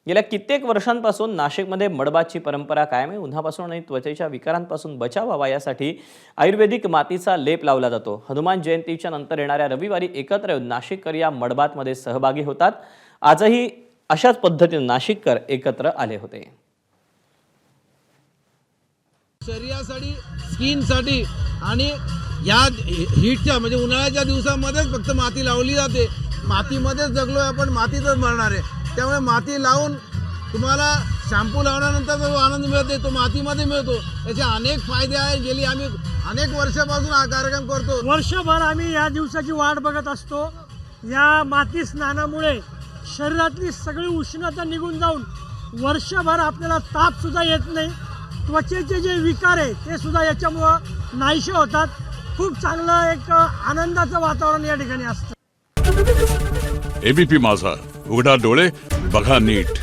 गेल्या कित्येक वर्षांपासून नाशिकमध्ये मडबाची परंपरा कायम आहे। उन्हापासून आणि त्वचेच्या विकारांपासून बचाव व्हावा यासाठी आयुर्वेदिक मातीचा लेप लावला जातो। हनुमान जयंतीच्या नंतर येणाऱ्या रविवारी एकत्र येऊन नाशिककर या मडबातमध्ये सहभागी होतात। आजही अशाच पद्धतीने नाशिककर एकत्र आले होते। शरीरासाठी, स्किनसाठी आणि या हीटच्या म्हणजे उन्हाळ्याच्या दिवसामध्येच फक्त माती लावली जाते। मातीमध्येच जगलोय आपण, मातीतच मरणार आहे। त्यामुळे माती लावून तुम्हाला शॅम्पू लावल्यानंतर जो आनंद मिळतो तो मातीमध्ये मिळतो। याचे अनेक फायदे आहेत। गेली आम्ही अनेक वर्षापासून हा कार्यक्रम करतो। वर्षभर आम्ही या दिवसाची वाट बघत असतो। या माती स्नानामुळे शरीरातली सगळी उष्णता निघून जाऊन वर्षभर आपल्याला ताप सुद्धा येत नाही। त्वचेचे जे विकार आहे ते सुद्धा याच्यामुळं नाहीसे होतात। खूप चांगलं एक आनंदाचं वातावरण या ठिकाणी असतं। एबीपी माझा, उघडा डोळे बघा नीट।